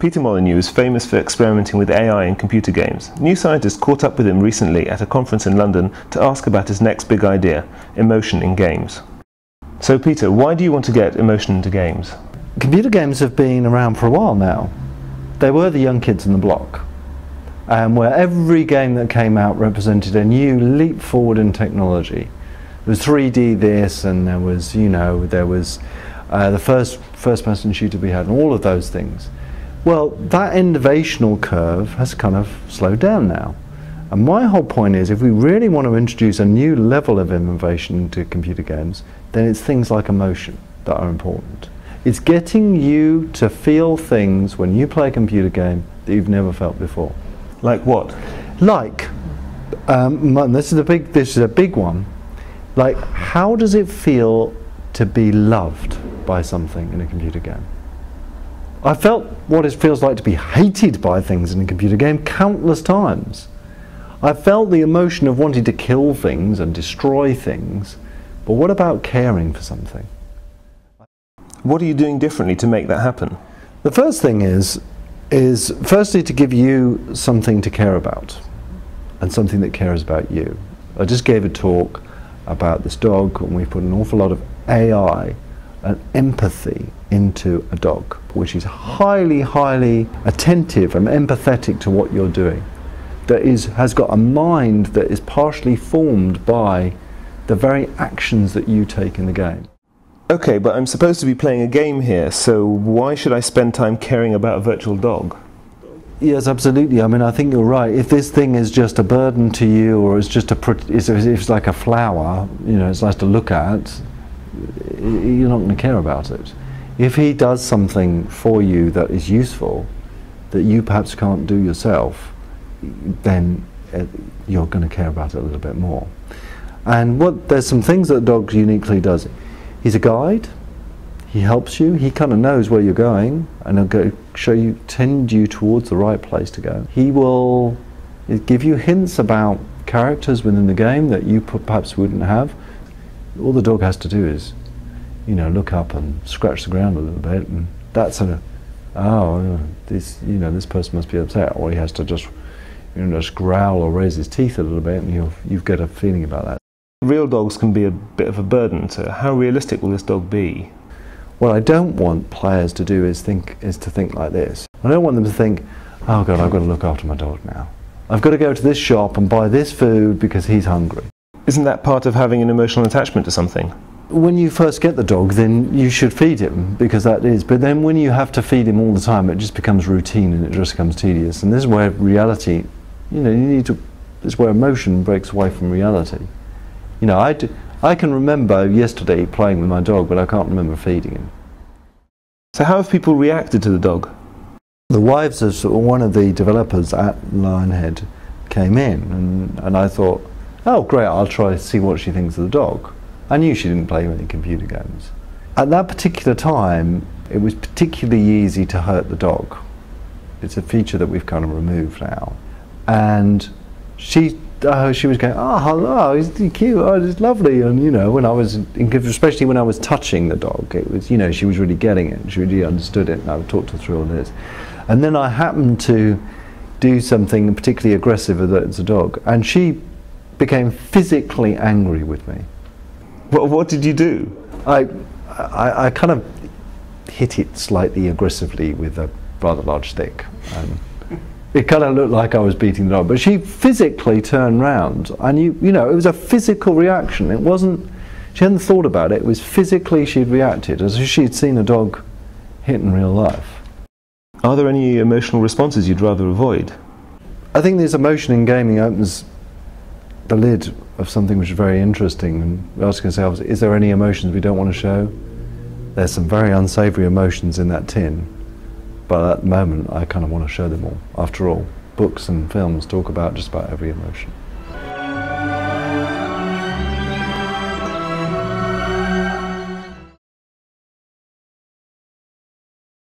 Peter Molyneux is famous for experimenting with AI in computer games. New Scientist caught up with him recently at a conference in London to ask about his next big idea, emotion in games. So Peter, why do you want to get emotion into games? Computer games have been around for a while now. They were the young kids on the block, where every game that came out represented a new leap forward in technology. There was 3D this, and there was, the first person shooter we had, and all of those things. Well, that innovational curve has kind of slowed down now. And my whole point is, if we really want to introduce a new level of innovation into computer games, then it's things like emotion that are important. It's getting you to feel things when you play a computer game that you've never felt before. Like what? Like, this is a big one. Like, how does it feel to be loved by something in a computer game? I felt what it feels like to be hated by things in a computer game countless times. I felt the emotion of wanting to kill things and destroy things, but what about caring for something? What are you doing differently to make that happen? The first thing is firstly to give you something to care about, and something that cares about you. I just gave a talk about this dog, and we put an awful lot of AI and empathy into a dog, which is highly, highly attentive and empathetic to what you're doing, that has got a mind that is partially formed by the very actions that you take in the game. Okay, but I'm supposed to be playing a game here, so why should I spend time caring about a virtual dog? Yes, absolutely. I mean, I think you're right. If this thing is just a burden to you, or it's just it's like a flower, it's nice to look at, you're not going to care about it. If he does something for you that is useful, that you perhaps can't do yourself, then you're going to care about it a little bit more. And there's some things that a dog uniquely does. He's a guide. He helps you. He kind of knows where you're going, and he'll tend you towards the right place to go. He will give you hints about characters within the game that you perhaps wouldn't have. All the dog has to do is, look up and scratch the ground a little bit, and that's this person must be upset, or he has to just growl or raise his teeth a little bit, and you've got a feeling about that. Real dogs can be a bit of a burden, so how realistic will this dog be? What I don't want players to do is to think like this. I don't want them to think, oh God, I've got to look after my dog now. I've got to go to this shop and buy this food because he's hungry. Isn't that part of having an emotional attachment to something? When you first get the dog, then you should feed him, because that is. But then when you have to feed him all the time, it just becomes routine and it just becomes tedious. And this is where reality, this is where emotion breaks away from reality. I can remember yesterday playing with my dog, but I can't remember feeding him. So how have people reacted to the dog? The wives of one of the developers at Lionhead came in, and I thought, oh great, I'll try to see what she thinks of the dog. I knew she didn't play many computer games. At that particular time, it was particularly easy to hurt the dog. It's a feature that we've kind of removed now. And she was going, oh hello, he's cute, oh it's lovely, and when I was, especially when I was touching the dog, it was, she was really getting it, she really understood it, and I would talk her through all this. And then I happened to do something particularly aggressive as a dog, and she became physically angry with me. What did you do? I kind of hit it slightly aggressively with a rather large stick. It kind of looked like I was beating the dog, but she physically turned round, and it was a physical reaction. It wasn't, she hadn't thought about it, it was physically she'd reacted, as if she'd seen a dog hit in real life. Are there any emotional responses you'd rather avoid? I think this emotion in gaming opens the lid of something which is very interesting, and we're asking ourselves, is there any emotions we don't want to show? There's some very unsavoury emotions in that tin. But at the moment, I kind of want to show them all. After all, books and films talk about just about every emotion.